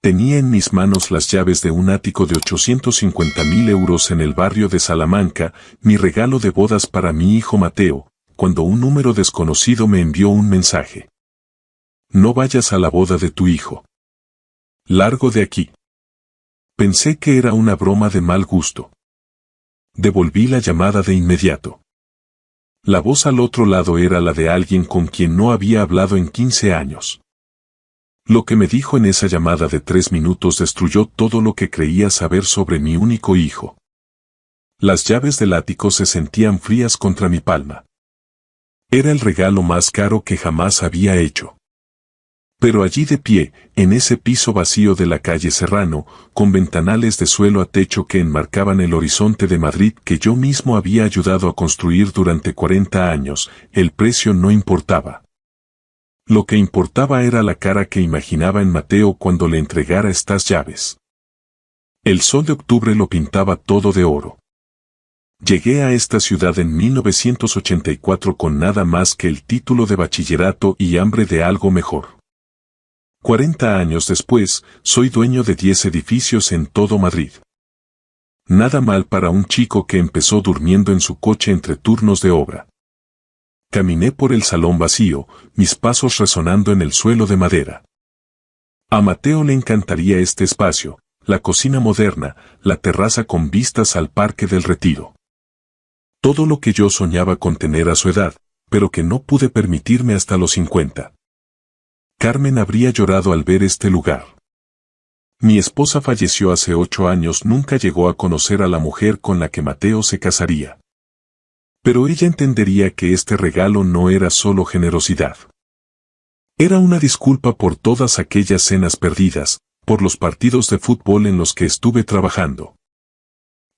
Tenía en mis manos las llaves de un ático de 850.000 euros en el barrio de Salamanca, mi regalo de bodas para mi hijo Mateo, cuando un número desconocido me envió un mensaje. No vayas a la boda de tu hijo. Largo de aquí. Pensé que era una broma de mal gusto. Devolví la llamada de inmediato. La voz al otro lado era la de alguien con quien no había hablado en 15 años. Lo que me dijo en esa llamada de 3 minutos destruyó todo lo que creía saber sobre mi único hijo. Las llaves del ático se sentían frías contra mi palma. Era el regalo más caro que jamás había hecho. Pero allí de pie, en ese piso vacío de la calle Serrano, con ventanales de suelo a techo que enmarcaban el horizonte de Madrid que yo mismo había ayudado a construir durante 40 años, el precio no importaba. Lo que importaba era la cara que imaginaba en Mateo cuando le entregara estas llaves. El sol de octubre lo pintaba todo de oro. Llegué a esta ciudad en 1984 con nada más que el título de bachillerato y hambre de algo mejor. 40 años después, soy dueño de 10 edificios en todo Madrid. Nada mal para un chico que empezó durmiendo en su coche entre turnos de obra. Caminé por el salón vacío, mis pasos resonando en el suelo de madera. A Mateo le encantaría este espacio, la cocina moderna, la terraza con vistas al Parque del Retiro. Todo lo que yo soñaba con tener a su edad, pero que no pude permitirme hasta los 50. Carmen habría llorado al ver este lugar. Mi esposa falleció hace 8 años, nunca llegó a conocer a la mujer con la que Mateo se casaría. Pero ella entendería que este regalo no era solo generosidad. Era una disculpa por todas aquellas cenas perdidas, por los partidos de fútbol en los que estuve trabajando.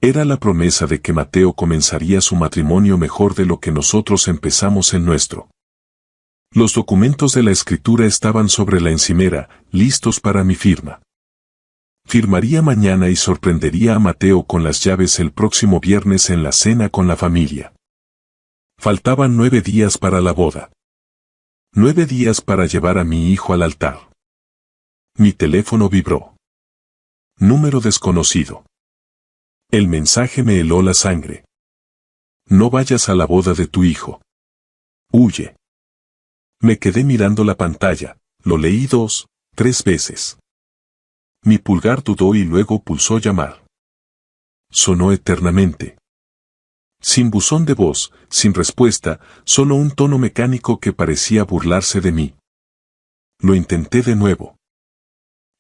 Era la promesa de que Mateo comenzaría su matrimonio mejor de lo que nosotros empezamos el nuestro. Los documentos de la escritura estaban sobre la encimera, listos para mi firma. Firmaría mañana y sorprendería a Mateo con las llaves el próximo viernes en la cena con la familia. Faltaban 9 días para la boda. 9 días para llevar a mi hijo al altar. Mi teléfono vibró. Número desconocido. El mensaje me heló la sangre. No vayas a la boda de tu hijo. Huye. Me quedé mirando la pantalla, lo leí 2, 3 veces. Mi pulgar dudó y luego pulsó llamar. Sonó eternamente. Sin buzón de voz, sin respuesta, solo un tono mecánico que parecía burlarse de mí. Lo intenté de nuevo.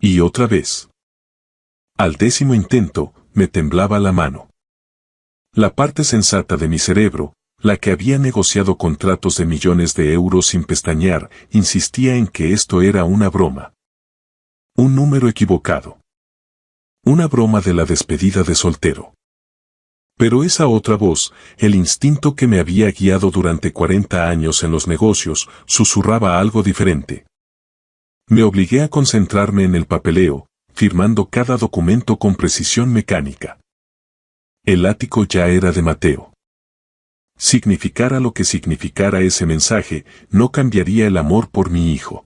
Y otra vez. Al 10º intento, me temblaba la mano. La parte sensata de mi cerebro, la que había negociado contratos de millones de euros sin pestañear, insistía en que esto era una broma. Un número equivocado. Una broma de la despedida de soltero. Pero esa otra voz, el instinto que me había guiado durante 40 años en los negocios, susurraba algo diferente. Me obligué a concentrarme en el papeleo, firmando cada documento con precisión mecánica. El ático ya era de Mateo. Significara lo que significara ese mensaje, no cambiaría el amor por mi hijo.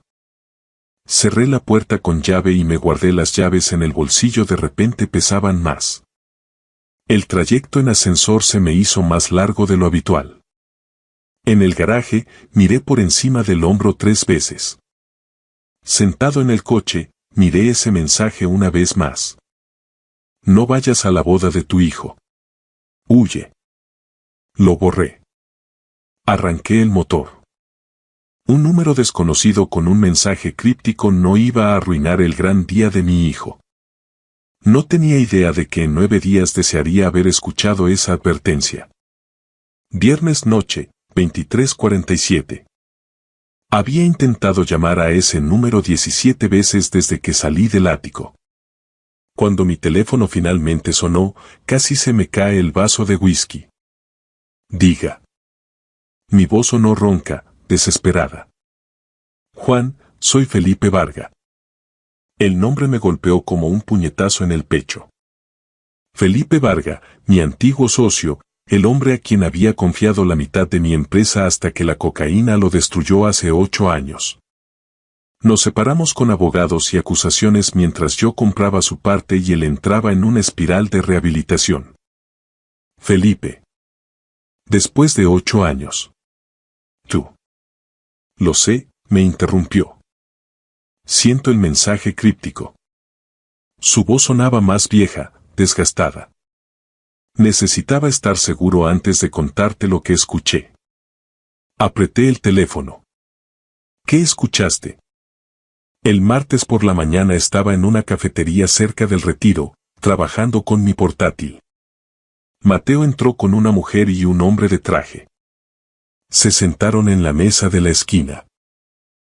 Cerré la puerta con llave y me guardé las llaves en el bolsillo. De repente pesaban más. El trayecto en ascensor se me hizo más largo de lo habitual. En el garaje, miré por encima del hombro 3 veces. Sentado en el coche, miré ese mensaje una vez más. No vayas a la boda de tu hijo. Huye. Lo borré. Arranqué el motor. Un número desconocido con un mensaje críptico no iba a arruinar el gran día de mi hijo. No tenía idea de que en 9 días desearía haber escuchado esa advertencia. Viernes noche, 23:47. Había intentado llamar a ese número 17 veces desde que salí del ático. Cuando mi teléfono finalmente sonó, casi se me cae el vaso de whisky. Diga. Mi voz sonó ronca, desesperada. Juan, soy Felipe Varga. El nombre me golpeó como un puñetazo en el pecho. Felipe Varga, mi antiguo socio, el hombre a quien había confiado la mitad de mi empresa hasta que la cocaína lo destruyó hace 8 años. Nos separamos con abogados y acusaciones mientras yo compraba su parte y él entraba en una espiral de rehabilitación. Felipe. Después de 8 años. Tú. Lo sé, me interrumpió. Siento el mensaje críptico. Su voz sonaba más vieja, desgastada. Necesitaba estar seguro antes de contarte lo que escuché. Apreté el teléfono. ¿Qué escuchaste? El martes por la mañana estaba en una cafetería cerca del Retiro, trabajando con mi portátil. Mateo entró con una mujer y un hombre de traje. Se sentaron en la mesa de la esquina.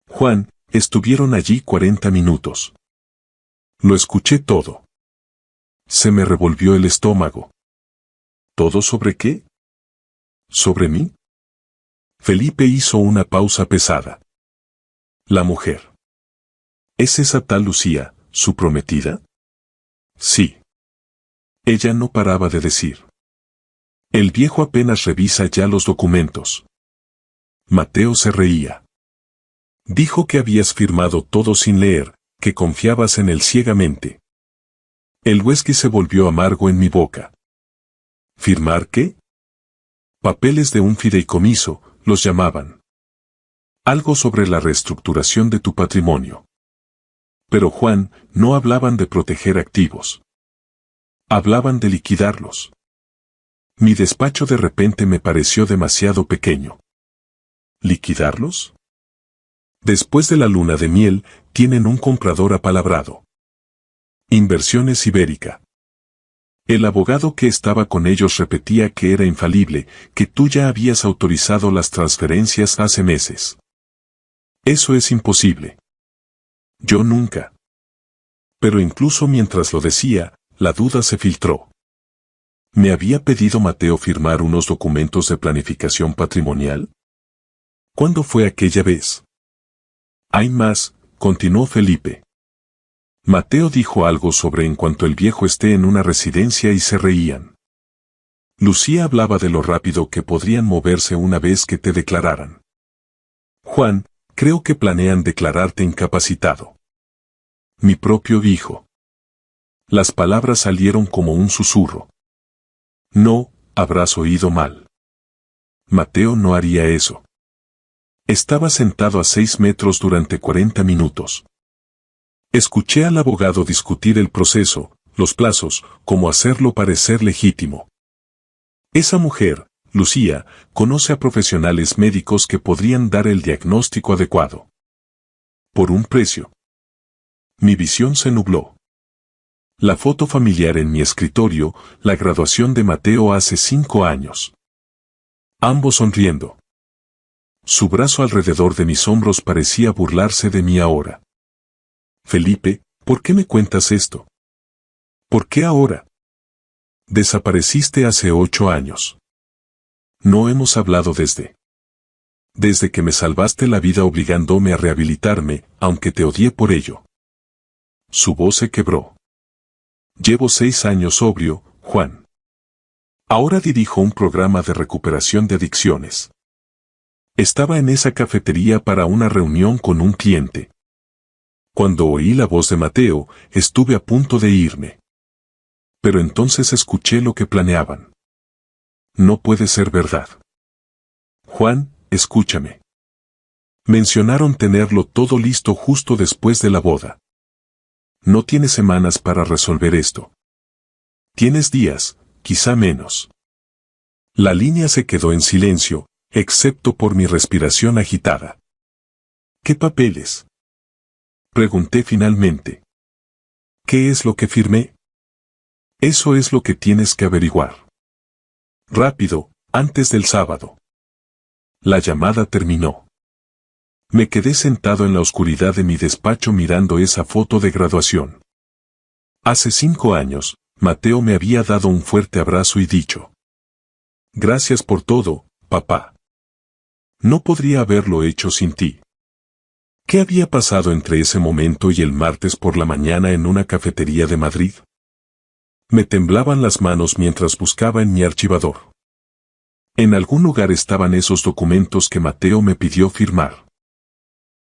Juan, estuvieron allí 40 minutos. Lo escuché todo. Se me revolvió el estómago. ¿Todo sobre qué? ¿Sobre mí? Felipe hizo una pausa pesada. La mujer. ¿Es esa tal Lucía, su prometida? Sí. Ella no paraba de decir. El viejo apenas revisa ya los documentos. Mateo se reía. Dijo que habías firmado todo sin leer, que confiabas en él ciegamente. El whisky se volvió amargo en mi boca. ¿Firmar qué? Papeles de un fideicomiso, los llamaban. Algo sobre la reestructuración de tu patrimonio. Pero Juan, no hablaban de proteger activos. Hablaban de liquidarlos. Mi despacho de repente me pareció demasiado pequeño. ¿Liquidarlos? Después de la luna de miel, tienen un comprador apalabrado. Inversiones Ibérica. El abogado que estaba con ellos repetía que era infalible, que tú ya habías autorizado las transferencias hace meses. Eso es imposible. Yo nunca. Pero incluso mientras lo decía, la duda se filtró. ¿Me había pedido Mateo firmar unos documentos de planificación patrimonial? ¿Cuándo fue aquella vez? Hay más, continuó Felipe. Mateo dijo algo sobre en cuanto el viejo esté en una residencia y se reían. Lucía hablaba de lo rápido que podrían moverse una vez que te declararan. Juan, creo que planean declararte incapacitado. Mi propio hijo. Las palabras salieron como un susurro. No, habrás oído mal. Mateo no haría eso. Estaba sentado a 6 metros durante 40 minutos. Escuché al abogado discutir el proceso, los plazos, cómo hacerlo parecer legítimo. Esa mujer, Lucía, conoce a profesionales médicos que podrían dar el diagnóstico adecuado. Por un precio. Mi visión se nubló. La foto familiar en mi escritorio, la graduación de Mateo hace 5 años. Ambos sonriendo. Su brazo alrededor de mis hombros parecía burlarse de mí ahora. Felipe, ¿por qué me cuentas esto? ¿Por qué ahora? Desapareciste hace 8 años. No hemos hablado desde que me salvaste la vida obligándome a rehabilitarme, aunque te odié por ello. Su voz se quebró. Llevo 6 años sobrio, Juan. Ahora dirijo un programa de recuperación de adicciones. Estaba en esa cafetería para una reunión con un cliente. Cuando oí la voz de Mateo, estuve a punto de irme. Pero entonces escuché lo que planeaban. No puede ser verdad. Juan, escúchame. Mencionaron tenerlo todo listo justo después de la boda. No tienes semanas para resolver esto. Tienes días, quizá menos. La línea se quedó en silencio, excepto por mi respiración agitada. ¿Qué papeles? Pregunté finalmente. ¿Qué es lo que firmé? Eso es lo que tienes que averiguar. Rápido, antes del sábado. La llamada terminó. Me quedé sentado en la oscuridad de mi despacho mirando esa foto de graduación. Hace 5 años, Mateo me había dado un fuerte abrazo y dicho: gracias por todo, papá. No podría haberlo hecho sin ti. ¿Qué había pasado entre ese momento y el martes por la mañana en una cafetería de Madrid? Me temblaban las manos mientras buscaba en mi archivador. En algún lugar estaban esos documentos que Mateo me pidió firmar.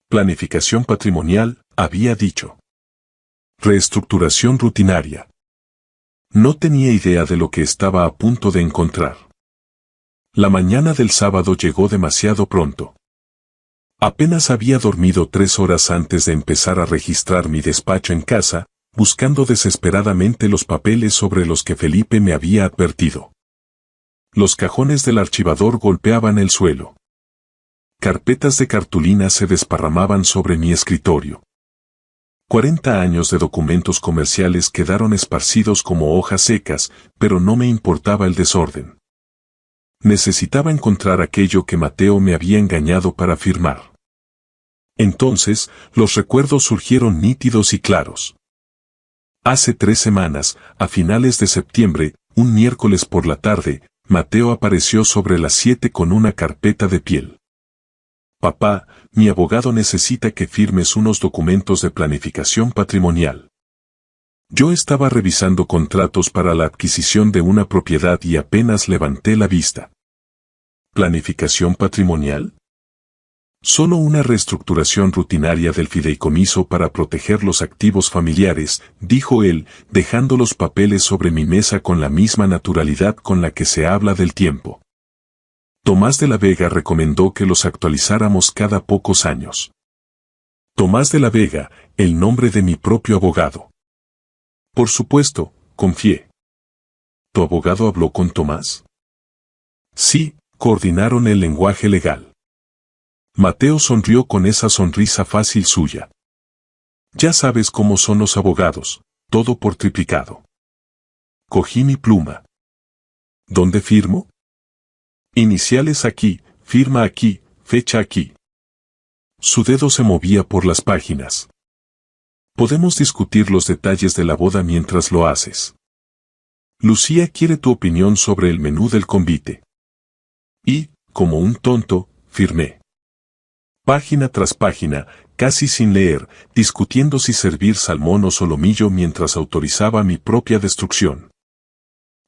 Planificación patrimonial, había dicho. Reestructuración rutinaria. No tenía idea de lo que estaba a punto de encontrar. La mañana del sábado llegó demasiado pronto. Apenas había dormido 3 horas antes de empezar a registrar mi despacho en casa, buscando desesperadamente los papeles sobre los que Felipe me había advertido. Los cajones del archivador golpeaban el suelo. Carpetas de cartulina se desparramaban sobre mi escritorio. 40 años de documentos comerciales quedaron esparcidos como hojas secas, pero no me importaba el desorden. Necesitaba encontrar aquello que Mateo me había engañado para firmar. Entonces, los recuerdos surgieron nítidos y claros. Hace 3 semanas, a finales de septiembre, un miércoles por la tarde, Mateo apareció sobre las 7 con una carpeta de piel. Papá, mi abogado necesita que firmes unos documentos de planificación patrimonial. Yo estaba revisando contratos para la adquisición de una propiedad y apenas levanté la vista. ¿Planificación patrimonial? Solo una reestructuración rutinaria del fideicomiso para proteger los activos familiares, dijo él, dejando los papeles sobre mi mesa con la misma naturalidad con la que se habla del tiempo. Tomás de la Vega recomendó que los actualizáramos cada pocos años. Tomás de la Vega, el nombre de mi propio abogado. Por supuesto, confié. ¿Tu abogado habló con Tomás? Sí, coordinaron el lenguaje legal. Mateo sonrió con esa sonrisa fácil suya. Ya sabes cómo son los abogados, todo por triplicado. Cogí mi pluma. ¿Dónde firmo? Iniciales aquí, firma aquí, fecha aquí. Su dedo se movía por las páginas. Podemos discutir los detalles de la boda mientras lo haces. Lucía quiere tu opinión sobre el menú del convite. Y, como un tonto, firmé. Página tras página, casi sin leer, discutiendo si servir salmón o solomillo mientras autorizaba mi propia destrucción.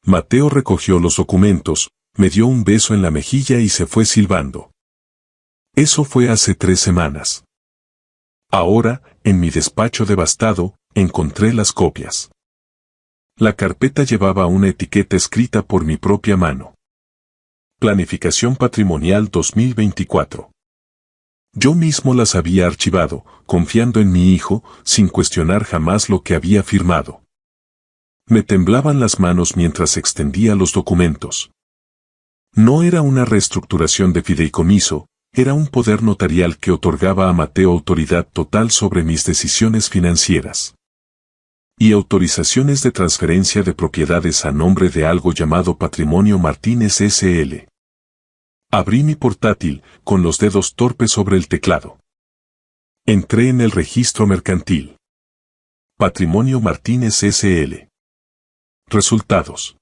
Mateo recogió los documentos, me dio un beso en la mejilla y se fue silbando. Eso fue hace 3 semanas. Ahora, en mi despacho devastado, encontré las copias. La carpeta llevaba una etiqueta escrita por mi propia mano. Planificación Patrimonial 2024. Yo mismo las había archivado, confiando en mi hijo, sin cuestionar jamás lo que había firmado. Me temblaban las manos mientras extendía los documentos. No era una reestructuración de fideicomiso, era un poder notarial que otorgaba a Mateo autoridad total sobre mis decisiones financieras. Y autorizaciones de transferencia de propiedades a nombre de algo llamado Patrimonio Martínez S.L. Abrí mi portátil, con los dedos torpes sobre el teclado. Entré en el registro mercantil. Patrimonio Martínez S.L. Resultados.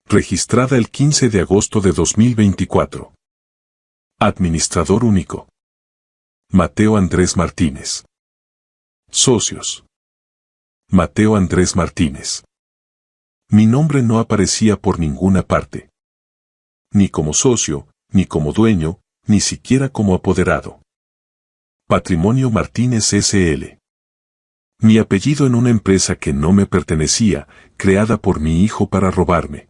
Registrada el 15 de agosto de 2024. Administrador único. Mateo Andrés Martínez. Socios. Mateo Andrés Martínez. Mi nombre no aparecía por ninguna parte. Ni como socio, ni como dueño, ni siquiera como apoderado. Patrimonio Martínez S.L. Mi apellido en una empresa que no me pertenecía, creada por mi hijo para robarme.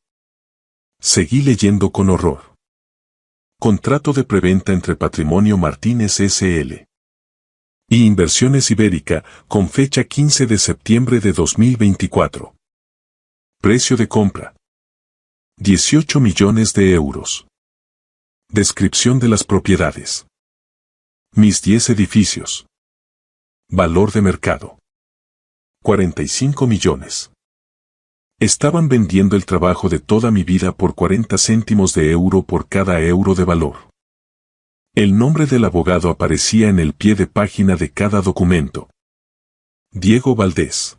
Seguí leyendo con horror. Contrato de preventa entre Patrimonio Martínez S.L. y Inversiones Ibérica, con fecha 15 de septiembre de 2024. Precio de compra. 18 millones de euros. Descripción de las propiedades. Mis 10 edificios. Valor de mercado. 45 millones. Estaban vendiendo el trabajo de toda mi vida por 40 céntimos de euro por cada euro de valor. El nombre del abogado aparecía en el pie de página de cada documento. Diego Valdés.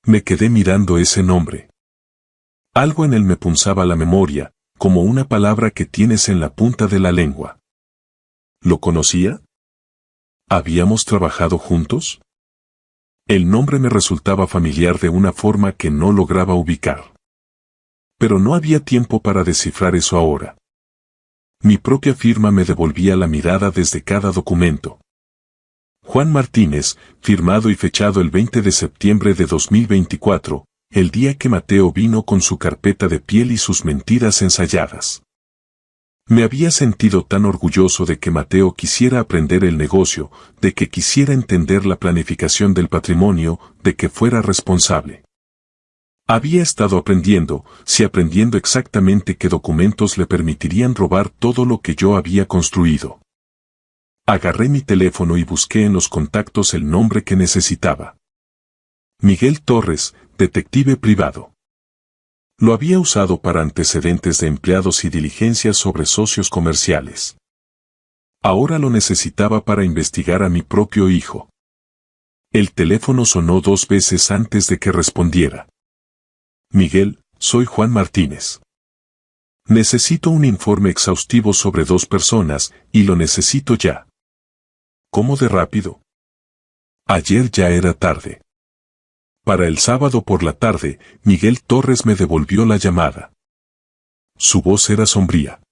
Me quedé mirando ese nombre. Algo en él me punzaba la memoria, como una palabra que tienes en la punta de la lengua. ¿Lo conocía? ¿Habíamos trabajado juntos? El nombre me resultaba familiar de una forma que no lograba ubicar. Pero no había tiempo para descifrar eso ahora. Mi propia firma me devolvía la mirada desde cada documento. Juan Martínez, firmado y fechado el 20 de septiembre de 2024, el día que Mateo vino con su carpeta de piel y sus mentiras ensayadas. Me había sentido tan orgulloso de que Mateo quisiera aprender el negocio, de que quisiera entender la planificación del patrimonio, de que fuera responsable. Había estado aprendiendo, sí aprendiendo exactamente qué documentos le permitirían robar todo lo que yo había construido. Agarré mi teléfono y busqué en los contactos el nombre que necesitaba. Miguel Torres, detective privado. Lo había usado para antecedentes de empleados y diligencias sobre socios comerciales. Ahora lo necesitaba para investigar a mi propio hijo. El teléfono sonó 2 veces antes de que respondiera. Miguel, soy Juan Martínez. Necesito un informe exhaustivo sobre 2 personas, y lo necesito ya. ¿Cómo de rápido? Ayer ya era tarde. Para el sábado por la tarde, Miguel Torres me devolvió la llamada. Su voz era sombría.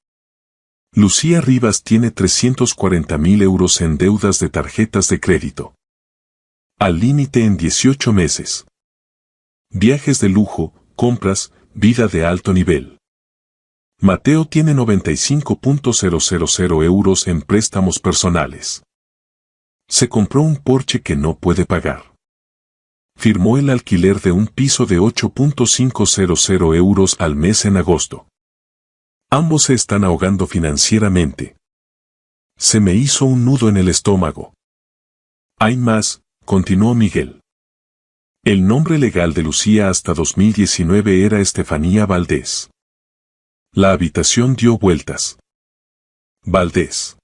Lucía Rivas tiene 340.000 euros en deudas de tarjetas de crédito. Al límite en 18 meses. Viajes de lujo, compras, vida de alto nivel. Mateo tiene 95.000 euros en préstamos personales. Se compró un Porsche que no puede pagar. Firmó el alquiler de un piso de 8.500 euros al mes en agosto. Ambos se están ahogando financieramente. Se me hizo un nudo en el estómago. Hay más, continuó Miguel. El nombre legal de Lucía hasta 2019 era Estefanía Valdés. La habitación dio vueltas. Valdés.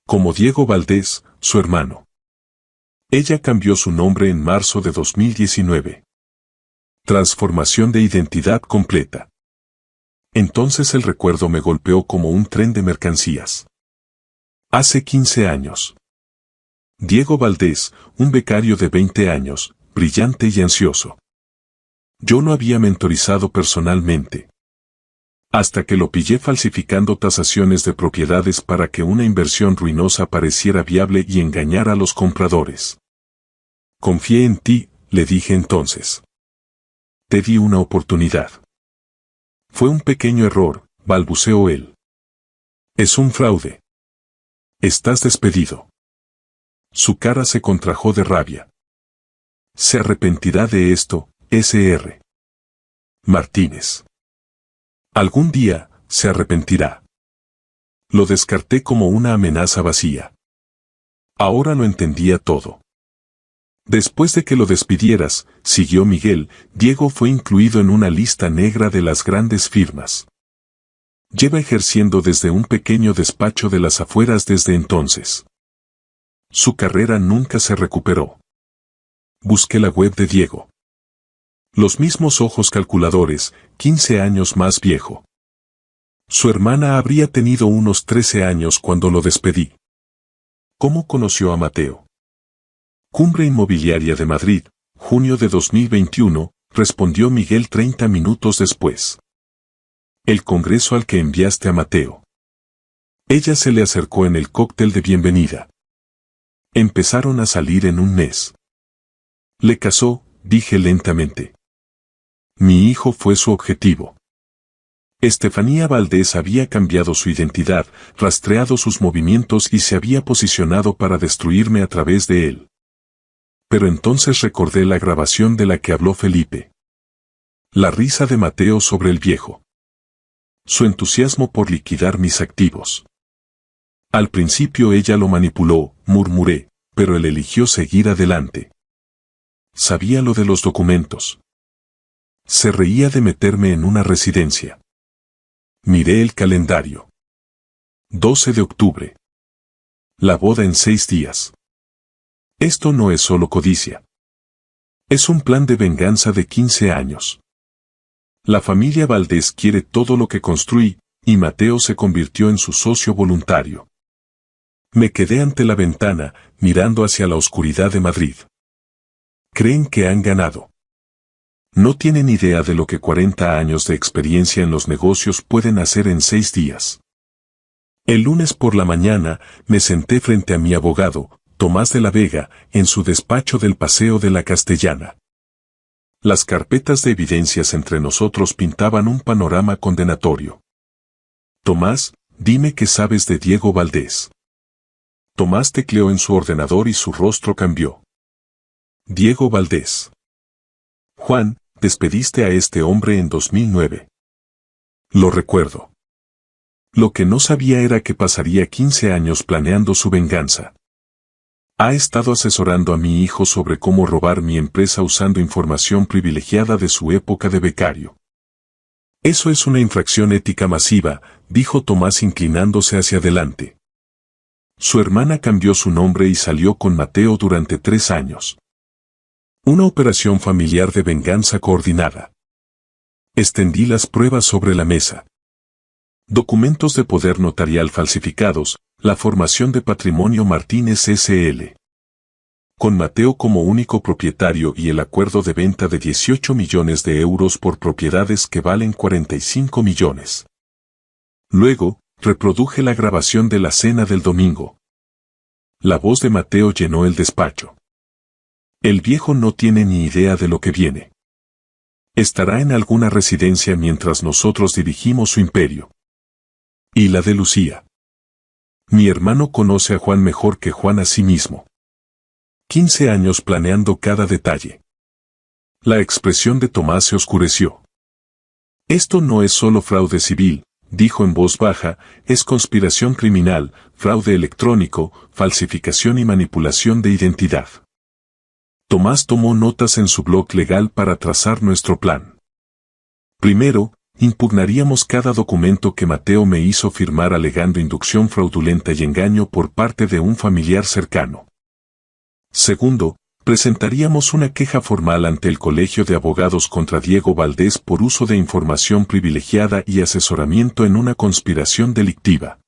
Como Diego Valdés, su hermano. Ella cambió su nombre en marzo de 2019. Transformación de identidad completa. Entonces el recuerdo me golpeó como un tren de mercancías. Hace 15 años. Diego Valdés, un becario de 20 años, brillante y ansioso. Yo lo había mentorizado personalmente. Hasta que lo pillé falsificando tasaciones de propiedades para que una inversión ruinosa pareciera viable y engañar a los compradores. Confié en ti, le dije entonces. Te di una oportunidad. Fue un pequeño error, balbuceó él. Es un fraude. Estás despedido. Su cara se contrajo de rabia. Se arrepentirá de esto, Sr. Martínez. Algún día, se arrepentirá. Lo descarté como una amenaza vacía. Ahora lo entendía todo. Después de que lo despidieras, siguió Miguel, Diego fue incluido en una lista negra de las grandes firmas. Lleva ejerciendo desde un pequeño despacho de las afueras desde entonces. Su carrera nunca se recuperó. Busqué la web de Diego. Los mismos ojos calculadores, 15 años más viejo. Su hermana habría tenido unos 13 años cuando lo despedí. ¿Cómo conoció a Mateo? Cumbre Inmobiliaria de Madrid, junio de 2021, respondió Miguel 30 minutos después. El congreso al que enviaste a Mateo. Ella se le acercó en el cóctel de bienvenida. Empezaron a salir en un mes. Le casó, dije lentamente. Mi hijo fue su objetivo. Estefanía Valdés había cambiado su identidad, rastreado sus movimientos y se había posicionado para destruirme a través de él. Pero entonces recordé la grabación de la que habló Felipe. La risa de Mateo sobre el viejo. Su entusiasmo por liquidar mis activos. Al principio ella lo manipuló, murmuré, pero él eligió seguir adelante. Sabía lo de los documentos. Se reía de meterme en una residencia. Miré el calendario. 12 de octubre. La boda en 6 días. Esto no es solo codicia. Es un plan de venganza de 15 años. La familia Valdés quiere todo lo que construí, y Mateo se convirtió en su socio voluntario. Me quedé ante la ventana, mirando hacia la oscuridad de Madrid. Creen que han ganado. No tienen idea de lo que 40 años de experiencia en los negocios pueden hacer en 6 días. El lunes por la mañana, me senté frente a mi abogado, Tomás de la Vega, en su despacho del Paseo de la Castellana. Las carpetas de evidencias entre nosotros pintaban un panorama condenatorio. Tomás, dime qué sabes de Diego Valdés. Tomás tecleó en su ordenador y su rostro cambió. Diego Valdés. Juan, despediste a este hombre en 2009. Lo recuerdo. Lo que no sabía era que pasaría 15 años planeando su venganza. Ha estado asesorando a mi hijo sobre cómo robar mi empresa usando información privilegiada de su época de becario. Eso es una infracción ética masiva, dijo Tomás inclinándose hacia adelante. Su hermana cambió su nombre y salió con Mateo durante 3 años. Una operación familiar de venganza coordinada. Extendí las pruebas sobre la mesa. Documentos de poder notarial falsificados, la formación de Patrimonio Martínez S.L. Con Mateo como único propietario y el acuerdo de venta de 18 millones de euros por propiedades que valen 45 millones. Luego, reproduje la grabación de la cena del domingo. La voz de Mateo llenó el despacho. El viejo no tiene ni idea de lo que viene. Estará en alguna residencia mientras nosotros dirigimos su imperio. Y la de Lucía. Mi hermano conoce a Juan mejor que Juan a sí mismo. 15 años planeando cada detalle. La expresión de Tomás se oscureció. Esto no es solo fraude civil, dijo en voz baja, es conspiración criminal, fraude electrónico, falsificación y manipulación de identidad. Tomás tomó notas en su blog legal para trazar nuestro plan. Primero, impugnaríamos cada documento que Mateo me hizo firmar alegando inducción fraudulenta y engaño por parte de un familiar cercano. Segundo, presentaríamos una queja formal ante el Colegio de Abogados contra Diego Valdés por uso de información privilegiada y asesoramiento en una conspiración delictiva.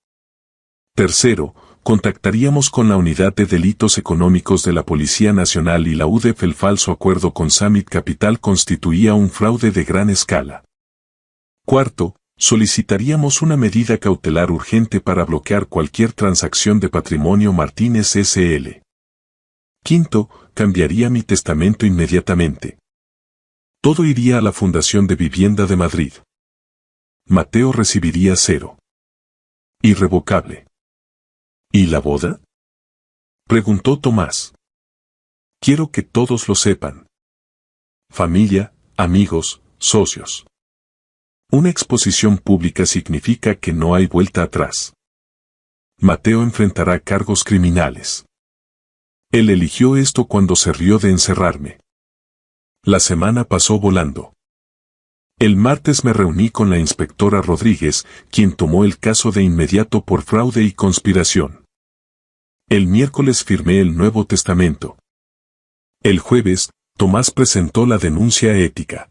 Tercero, contactaríamos con la Unidad de Delitos Económicos de la Policía Nacional y la UDEF. El falso acuerdo con Summit Capital constituía un fraude de gran escala. Cuarto, solicitaríamos una medida cautelar urgente para bloquear cualquier transacción de Patrimonio Martínez S.L. Quinto, cambiaría mi testamento inmediatamente. Todo iría a la Fundación de Vivienda de Madrid. Mateo recibiría 0. Irrevocable. ¿Y la boda? Preguntó Tomás. Quiero que todos lo sepan. Familia, amigos, socios. Una exposición pública significa que no hay vuelta atrás. Mateo enfrentará cargos criminales. Él eligió esto cuando se rió de encerrarme. La semana pasó volando. El martes me reuní con la inspectora Rodríguez, quien tomó el caso de inmediato por fraude y conspiración. El miércoles firmé el nuevo testamento. El jueves, Tomás presentó la denuncia ética.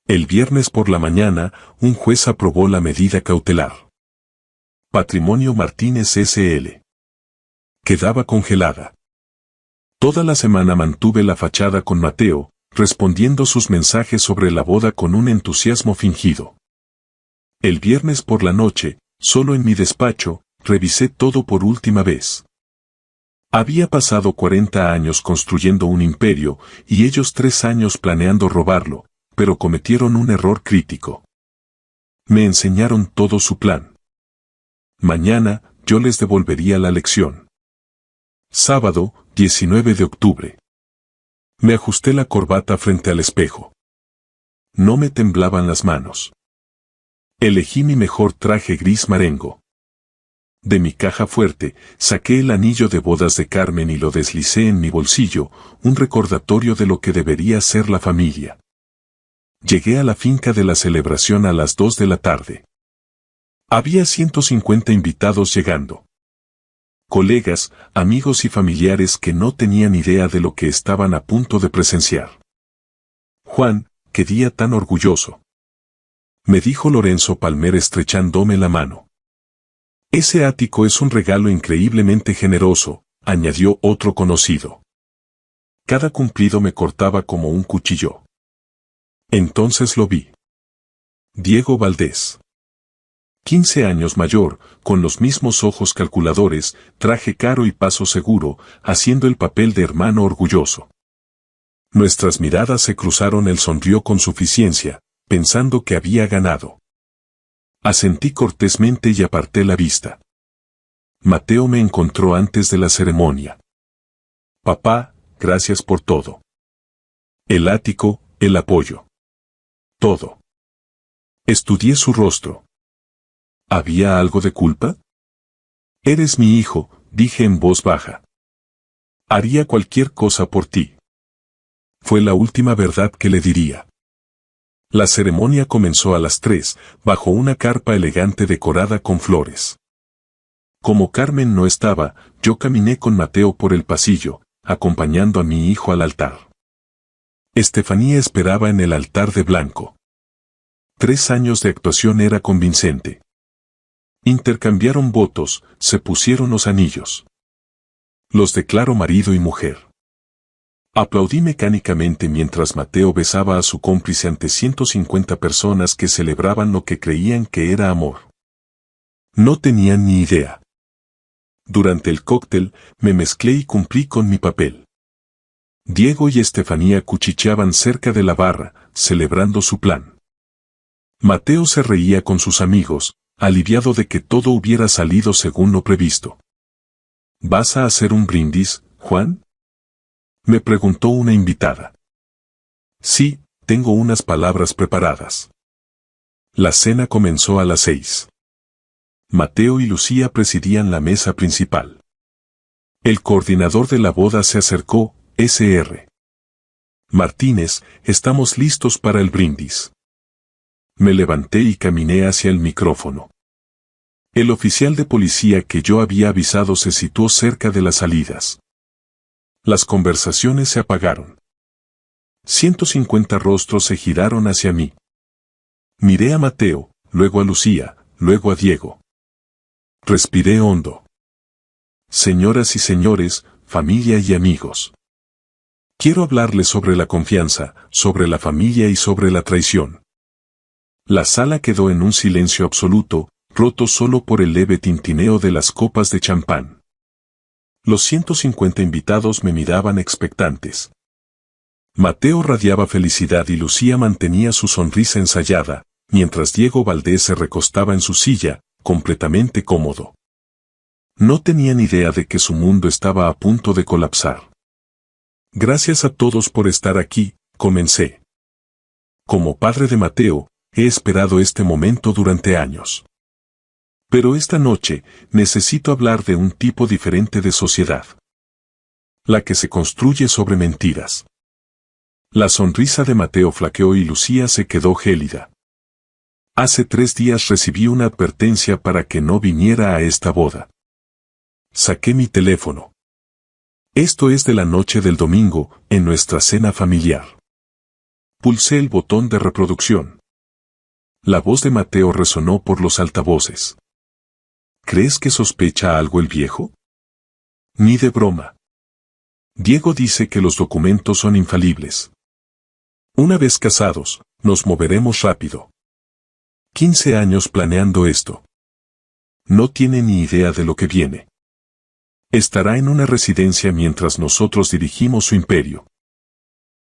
El viernes por la mañana, un juez aprobó la medida cautelar. Patrimonio Martínez S.L. Quedaba congelada. Toda la semana mantuve la fachada con Mateo, respondiendo sus mensajes sobre la boda con un entusiasmo fingido. El viernes por la noche, solo en mi despacho, revisé todo por última vez. Había pasado 40 años construyendo un imperio, y ellos 3 años planeando robarlo, pero cometieron un error crítico. Me enseñaron todo su plan. Mañana, yo les devolvería la lección. Sábado, 19 de octubre. Me ajusté la corbata frente al espejo. No me temblaban las manos. Elegí mi mejor traje gris marengo. De mi caja fuerte, saqué el anillo de bodas de Carmen y lo deslicé en mi bolsillo, un recordatorio de lo que debería ser la familia. Llegué a la finca de la celebración a las 2 de la tarde. Había 150 invitados llegando. Colegas, amigos y familiares que no tenían idea de lo que estaban a punto de presenciar. Juan, qué día tan orgulloso. Me dijo Lorenzo Palmer estrechándome la mano. Ese ático es un regalo increíblemente generoso, añadió otro conocido. Cada cumplido me cortaba como un cuchillo. Entonces lo vi. Diego Valdés. 15 años mayor, con los mismos ojos calculadores, traje caro y paso seguro, haciendo el papel de hermano orgulloso. Nuestras miradas se cruzaron. Él sonrió con suficiencia, pensando que había ganado. Asentí cortésmente y aparté la vista. Mateo me encontró antes de la ceremonia. Papá, gracias por todo. El ático, el apoyo. Todo. Estudié su rostro. ¿Había algo de culpa? Eres mi hijo, dije en voz baja. Haría cualquier cosa por ti. Fue la última verdad que le diría. La ceremonia comenzó a las 3, bajo una carpa elegante decorada con flores. Como Carmen no estaba, yo caminé con Mateo por el pasillo, acompañando a mi hijo al altar. Estefanía esperaba en el altar de blanco. 3 años de actuación era convincente. Intercambiaron votos, se pusieron los anillos. Los declaró marido y mujer. Aplaudí mecánicamente mientras Mateo besaba a su cómplice ante 150 personas que celebraban lo que creían que era amor. No tenían ni idea. Durante el cóctel, me mezclé y cumplí con mi papel. Diego y Estefanía cuchicheaban cerca de la barra, celebrando su plan. Mateo se reía con sus amigos, aliviado de que todo hubiera salido según lo previsto. ¿Vas a hacer un brindis, Juan? Me preguntó una invitada. Sí, tengo unas palabras preparadas. La cena comenzó a las 6. Mateo y Lucía presidían la mesa principal. El coordinador de la boda se acercó, Sr. Martínez, estamos listos para el brindis. Me levanté y caminé hacia el micrófono. El oficial de policía que yo había avisado se situó cerca de las salidas. Las conversaciones se apagaron. 150 rostros se giraron hacia mí. Miré a Mateo, luego a Lucía, luego a Diego. Respiré hondo. Señoras y señores, familia y amigos. Quiero hablarles sobre la confianza, sobre la familia y sobre la traición. La sala quedó en un silencio absoluto, roto solo por el leve tintineo de las copas de champán. Los 150 invitados me miraban expectantes. Mateo radiaba felicidad y Lucía mantenía su sonrisa ensayada, mientras Diego Valdés se recostaba en su silla, completamente cómodo. No tenían idea de que su mundo estaba a punto de colapsar. Gracias a todos por estar aquí, comencé. Como padre de Mateo, he esperado este momento durante años. Pero esta noche, necesito hablar de un tipo diferente de sociedad. La que se construye sobre mentiras. La sonrisa de Mateo flaqueó y Lucía se quedó gélida. Hace 3 días recibí una advertencia para que no viniera a esta boda. Saqué mi teléfono. Esto es de la noche del domingo, en nuestra cena familiar. Pulsé el botón de reproducción. La voz de Mateo resonó por los altavoces. ¿Crees que sospecha algo el viejo? Ni de broma. Diego dice que los documentos son infalibles. Una vez casados, nos moveremos rápido. 15 años planeando esto. No tiene ni idea de lo que viene. Estará en una residencia mientras nosotros dirigimos su imperio.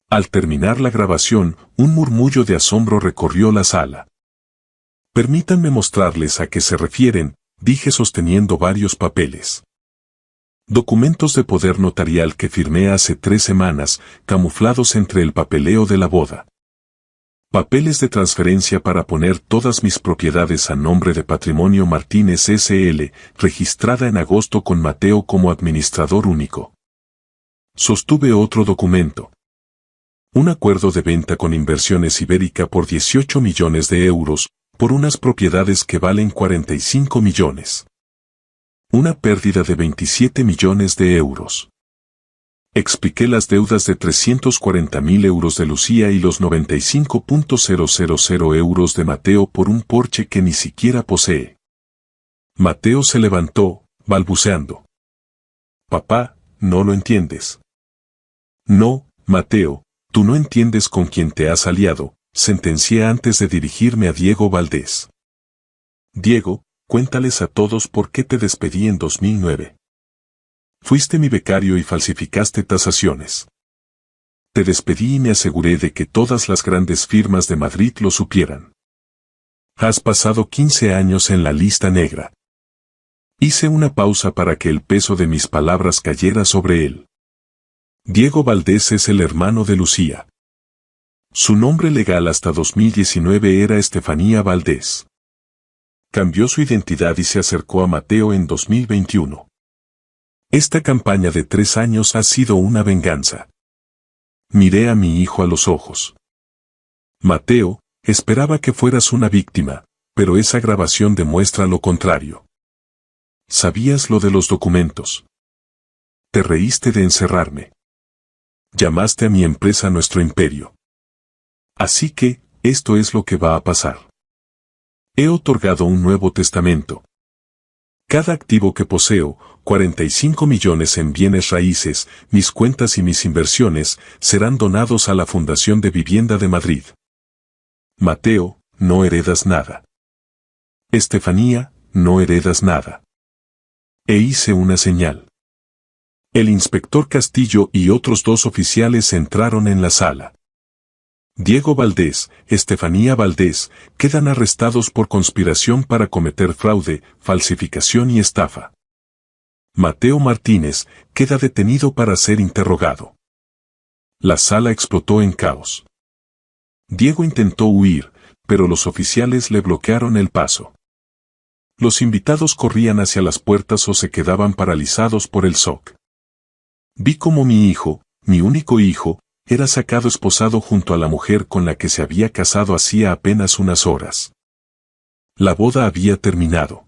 Al terminar la grabación, un murmullo de asombro recorrió la sala. Permítanme mostrarles a qué se refieren, dije sosteniendo varios papeles. Documentos de poder notarial que firmé hace 3 semanas, camuflados entre el papeleo de la boda. Papeles de transferencia para poner todas mis propiedades a nombre de Patrimonio Martínez S.L., registrada en agosto con Mateo como administrador único. Sostuve otro documento. Un acuerdo de venta con Inversiones Ibérica por 18 millones de euros, por unas propiedades que valen 45 millones. Una pérdida de 27 millones de euros. Expliqué las deudas de 340.000 euros de Lucía y los 95.000 euros de Mateo por un Porsche que ni siquiera posee. Mateo se levantó, balbuceando. Papá, no lo entiendes. No, Mateo, tú no entiendes con quién te has aliado, sentencié antes de dirigirme a Diego Valdés. Diego, cuéntales a todos por qué te despedí en 2009. Fuiste mi becario y falsificaste tasaciones. Te despedí y me aseguré de que todas las grandes firmas de Madrid lo supieran. Has pasado 15 años en la lista negra. Hice una pausa para que el peso de mis palabras cayera sobre él. Diego Valdés es el hermano de Lucía. Su nombre legal hasta 2019 era Estefanía Valdés. Cambió su identidad y se acercó a Mateo en 2021. Esta campaña de 3 años ha sido una venganza. Miré a mi hijo a los ojos. Mateo, esperaba que fueras una víctima, pero esa grabación demuestra lo contrario. ¿Sabías lo de los documentos? Te reíste de encerrarme. Llamaste a mi empresa nuestro imperio. Así que, esto es lo que va a pasar. He otorgado un nuevo testamento. Cada activo que poseo, 45 millones en bienes raíces, mis cuentas y mis inversiones, serán donados a la Fundación de Vivienda de Madrid. Mateo, no heredas nada. Estefanía, no heredas nada. E hice una señal. El inspector Castillo y otros 2 oficiales entraron en la sala. Diego Valdés, Estefanía Valdés, quedan arrestados por conspiración para cometer fraude, falsificación y estafa. Mateo Martínez queda detenido para ser interrogado. La sala explotó en caos. Diego intentó huir, pero los oficiales le bloquearon el paso. Los invitados corrían hacia las puertas o se quedaban paralizados por el shock. Vi cómo mi hijo, mi único hijo, era sacado esposado junto a la mujer con la que se había casado hacía apenas unas horas. La boda había terminado.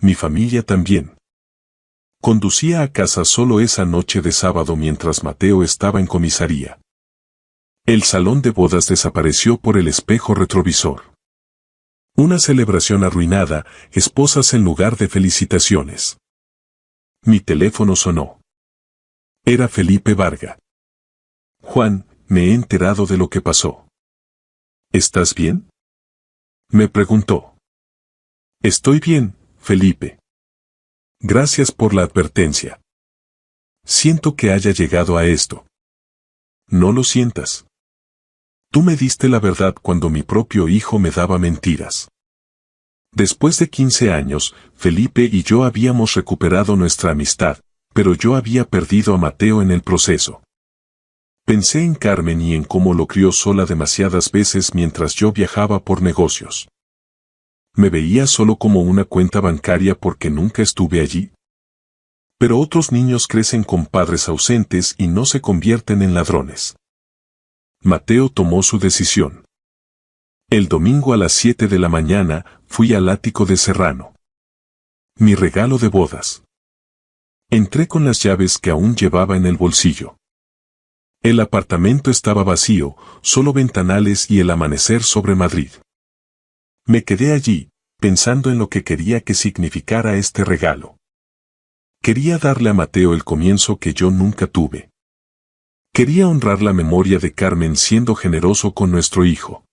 Mi familia también. Conducía a casa solo esa noche de sábado mientras Mateo estaba en comisaría. El salón de bodas desapareció por el espejo retrovisor. Una celebración arruinada, esposas en lugar de felicitaciones. Mi teléfono sonó. Era Felipe Varga. Juan, me he enterado de lo que pasó. ¿Estás bien? Me preguntó. Estoy bien, Felipe. Gracias por la advertencia. Siento que haya llegado a esto. No lo sientas. Tú me diste la verdad cuando mi propio hijo me daba mentiras. Después de 15 años, Felipe y yo habíamos recuperado nuestra amistad, pero yo había perdido a Mateo en el proceso. Pensé en Carmen y en cómo lo crió sola demasiadas veces mientras yo viajaba por negocios. Me veía solo como una cuenta bancaria porque nunca estuve allí. Pero otros niños crecen con padres ausentes y no se convierten en ladrones. Mateo tomó su decisión. El domingo a las 7 de la mañana fui al ático de Serrano. Mi regalo de bodas. Entré con las llaves que aún llevaba en el bolsillo. El apartamento estaba vacío, solo ventanales y el amanecer sobre Madrid. Me quedé allí, pensando en lo que quería que significara este regalo. Quería darle a Mateo el comienzo que yo nunca tuve. Quería honrar la memoria de Carmen siendo generoso con nuestro hijo.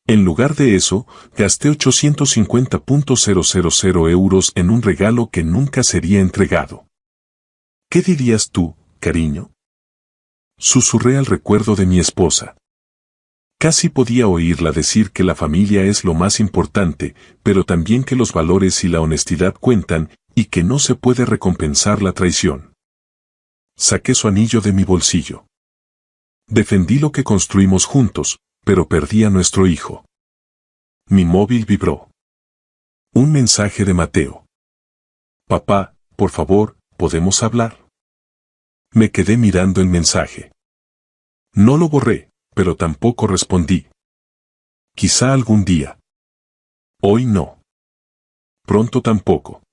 En lugar de eso, gasté 850.000 euros en un regalo que nunca sería entregado. ¿Qué dirías tú, cariño? Susurré al recuerdo de mi esposa. Casi podía oírla decir que la familia es lo más importante, pero también que los valores y la honestidad cuentan, y que no se puede recompensar la traición. Saqué su anillo de mi bolsillo. Defendí lo que construimos juntos, pero perdí a nuestro hijo. Mi móvil vibró. Un mensaje de Mateo. Papá, por favor, ¿podemos hablar? Me quedé mirando el mensaje. No lo borré, pero tampoco respondí. Quizá algún día. Hoy no. Pronto tampoco.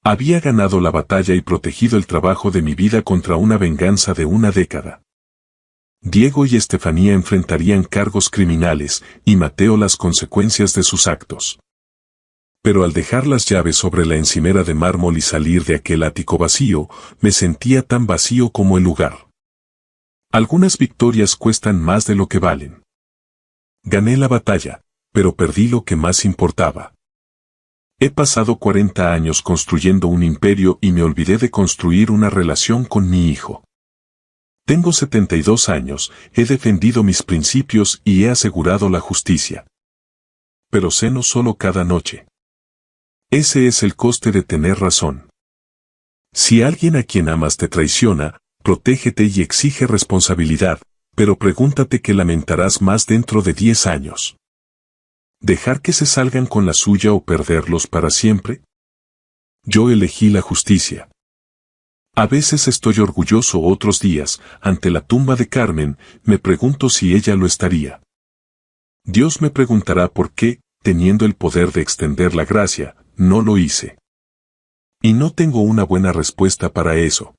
Había ganado la batalla y protegido el trabajo de mi vida contra una venganza de una década. Diego y Estefanía enfrentarían cargos criminales, y Mateo las consecuencias de sus actos. Pero al dejar las llaves sobre la encimera de mármol y salir de aquel ático vacío, me sentía tan vacío como el lugar. Algunas victorias cuestan más de lo que valen. Gané la batalla, pero perdí lo que más importaba. He pasado 40 años construyendo un imperio y me olvidé de construir una relación con mi hijo. Tengo 72 años, he defendido mis principios y he asegurado la justicia. Pero ceno solo cada noche. Ese es el coste de tener razón. Si alguien a quien amas te traiciona, protégete y exige responsabilidad, pero pregúntate qué lamentarás más dentro de 10 años. ¿Dejar que se salgan con la suya o perderlos para siempre? Yo elegí la justicia. A veces estoy orgulloso, otros días, ante la tumba de Carmen, me pregunto si ella lo estaría. Dios me preguntará por qué, teniendo el poder de extender la gracia, no lo hice. Y no tengo una buena respuesta para eso.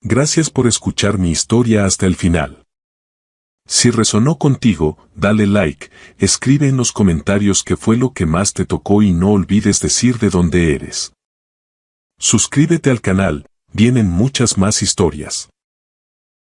Gracias por escuchar mi historia hasta el final. Si resonó contigo, dale like, escribe en los comentarios qué fue lo que más te tocó y no olvides decir de dónde eres. Suscríbete al canal, vienen muchas más historias.